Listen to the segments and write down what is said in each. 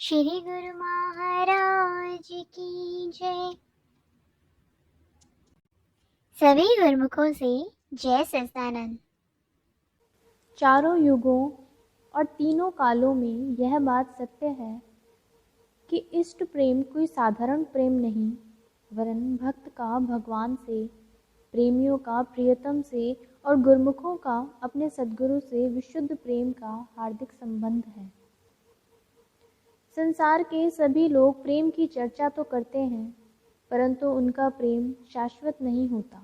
श्री गुरु महाराज की जय। सभी गुरुमुखों से जय सच्चिदानंद। चारों युगों और तीनों कालों में यह बात सत्य है कि इष्ट प्रेम कोई साधारण प्रेम नहीं, वरन भक्त का भगवान से, प्रेमियों का प्रियतम से और गुरुमुखों का अपने सद्गुरु से विशुद्ध प्रेम का हार्दिक संबंध है। संसार के सभी लोग प्रेम की चर्चा तो करते हैं, परंतु उनका प्रेम शाश्वत नहीं होता।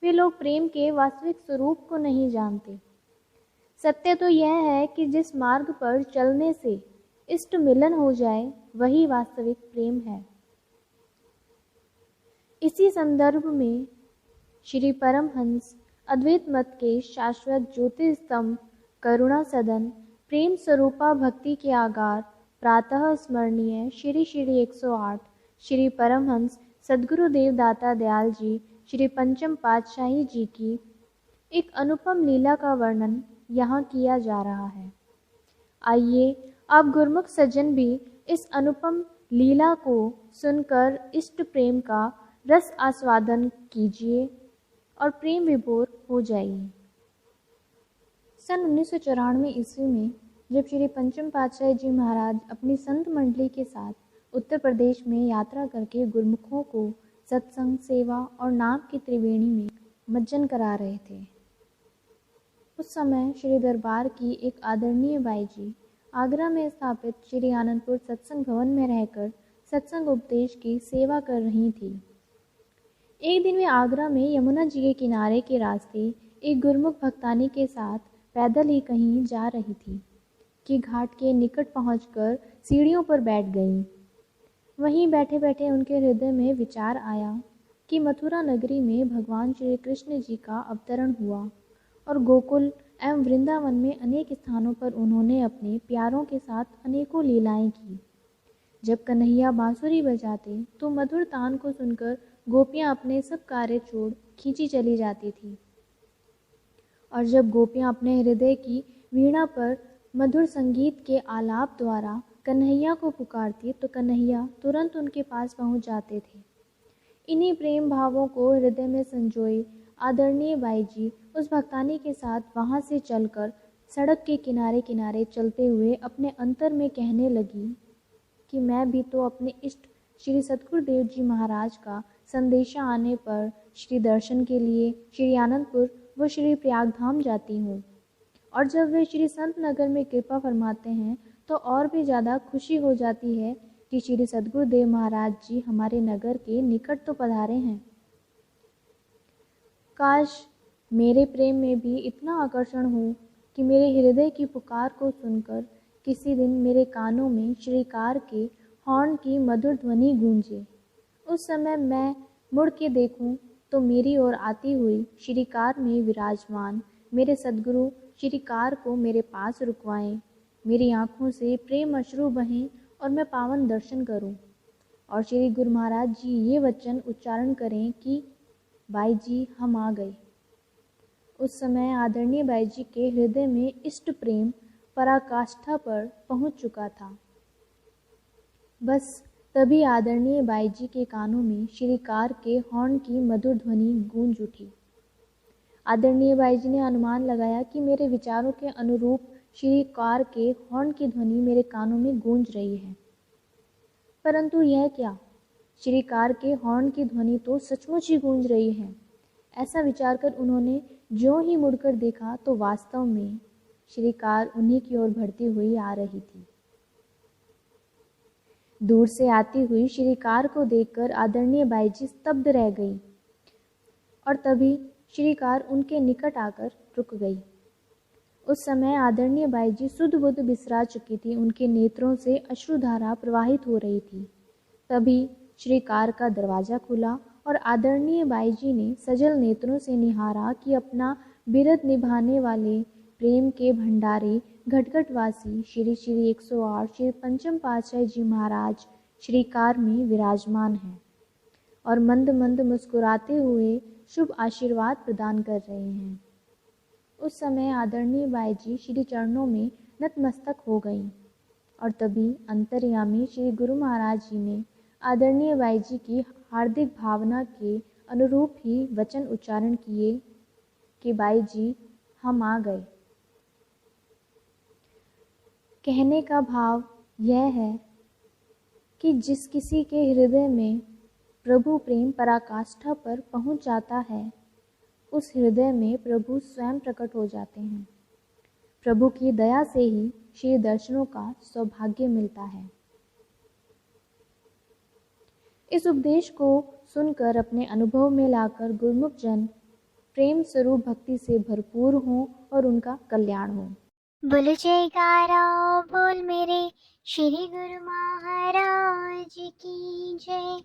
वे लोग प्रेम के वास्तविक स्वरूप को नहीं जानते। सत्य तो यह है कि जिस मार्ग पर चलने से इष्ट मिलन हो जाए वही वास्तविक प्रेम है। इसी संदर्भ में श्री परमहंस अद्वैत मत के शाश्वत ज्योतिस्तंभ, करुणा सदन, प्रेम स्वरूपा भक्ति के आगार, प्रातः स्मरणीय श्री 108 श्री परमहंस सद्गुरुदेव दाता दयाल जी श्री पंचम पातशाही जी की एक अनुपम लीला का वर्णन यहाँ किया जा रहा है। आइए आप गुरुमुख सज्जन भी इस अनुपम लीला को सुनकर इष्ट प्रेम का रस आस्वादन कीजिए और प्रेम विभोर हो जाइए। सन 1994 ईस्वी में जब श्री पंचम पातशाही जी महाराज अपनी संत मंडली के साथ उत्तर प्रदेश में यात्रा करके गुरुमुखों को सत्संग, सेवा और नाम की त्रिवेणी में मज्जन करा रहे थे, उस समय श्री दरबार की एक आदरणीय बाई जी आगरा में स्थापित श्री आनंदपुर सत्संग भवन में रहकर सत्संग उपदेश की सेवा कर रही थी। एक दिन वे आगरा में यमुना जी के किनारे के रास्ते एक गुरुमुख भक्तानी के साथ पैदल ही कहीं जा रही थी कि घाट के निकट पहुंचकर सीढ़ियों पर बैठ गईं। वहीं बैठे बैठे उनके हृदय में विचार आया कि मथुरा नगरी में भगवान श्री कृष्ण जी का अवतरण हुआ और गोकुल एवं वृंदावन में अनेक स्थानों पर उन्होंने अपने प्यारों के साथ अनेकों लीलाएं की। जब कन्हैया बांसुरी बजाते तो मधुर तान को सुनकर गोपियां अपने सब कार्य छोड़ खींची चली जाती थी, और जब गोपियां अपने हृदय की वीणा पर मधुर संगीत के आलाप द्वारा कन्हैया को पुकारती तो कन्हैया तुरंत उनके पास पहुंच जाते थे। इन्हीं प्रेम भावों को हृदय में संजोए आदरणीय बाई जी उस भक्तानी के साथ वहां से चलकर सड़क के किनारे किनारे चलते हुए अपने अंतर में कहने लगी कि मैं भी तो अपने इष्ट श्री सतगुरुदेव जी महाराज का संदेशा आने पर श्री दर्शन के लिए श्री आनंदपुर व श्री प्रयागधाम जाती हूँ, और जब वे श्री संत नगर में कृपा फरमाते हैं तो और भी ज़्यादा खुशी हो जाती है कि श्री सद्गुरुदेव महाराज जी हमारे नगर के निकट तो पधारे हैं। काश मेरे प्रेम में भी इतना आकर्षण हो कि मेरे हृदय की पुकार को सुनकर किसी दिन मेरे कानों में श्रीकार के हॉर्न की मधुर ध्वनि गूंजे। उस समय मैं मुड़ के देखूं तो मेरी ओर आती हुई श्रीकार में विराजमान मेरे सद्गुरु श्रीकार को मेरे पास रुकवाएं, मेरी आँखों से प्रेम अश्रु बहें और मैं पावन दर्शन करूं, और श्री गुरु महाराज जी ये वचन उच्चारण करें कि बाई जी हम आ गए। उस समय आदरणीय बाई जी के हृदय में इष्ट प्रेम पराकाष्ठा पर पहुंच चुका था। बस तभी आदरणीय बाई जी के कानों में श्रीकार के हॉर्न की मधुर ध्वनि गूंज उठी। आदरणीय बाई जी ने अनुमान लगाया कि मेरे विचारों के अनुरूप श्रीकार के हॉर्न की ध्वनि मेरे कानों में गूंज रही है, परंतु यह क्या, श्रीकार के हॉर्न की ध्वनि तो सचमुच ही गूंज रही है। ऐसा विचार कर उन्होंने ज्यों ही मुड़कर देखा तो वास्तव में श्रीकार उन्हीं की ओर बढ़ती हुई आ रही थी। दूर से आती हुई श्रीकार को देखकर आदरणीय बाई जी स्तब्ध रह गई, और तभी श्रीकार उनके निकट आकर रुक गई। उस समय आदरणीय बाई जी सुध बुध बिसरा चुकी थी, उनके नेत्रों से अश्रुधारा प्रवाहित हो रही थी। तभी श्रीकार का दरवाजा खुला और आदरणीय बाई जी ने सजल नेत्रों से निहारा कि अपना बिरद निभाने वाले प्रेम के भंडारी घटघटवासी श्री 108 श्री पंचम पातशाही जी महाराज श्रीकार में विराजमान हैं और मंद मंद मुस्कुराते हुए शुभ आशीर्वाद प्रदान कर रहे हैं। उस समय आदरणीय बाई जी श्री चरणों में नतमस्तक हो गईं। और तभी अंतर्यामी श्री गुरु महाराज जी ने आदरणीय बाई जी की हार्दिक भावना के अनुरूप ही वचन उच्चारण किए कि बाई जी हम आ गए। कहने का भाव यह है कि जिस किसी के हृदय में प्रभु प्रेम पराकाष्ठा पर पहुंच जाता है, उस हृदय में प्रभु स्वयं प्रकट हो जाते हैं। प्रभु की दया से ही श्री दर्शनों का सौभाग्य मिलता है। इस उपदेश को सुनकर अपने अनुभव में लाकर गुरुमुख जन प्रेम स्वरूप भक्ति से भरपूर हों और उनका कल्याण हो। बोल जयकारा बोल मेरे श्री गुरु महाराज की जय।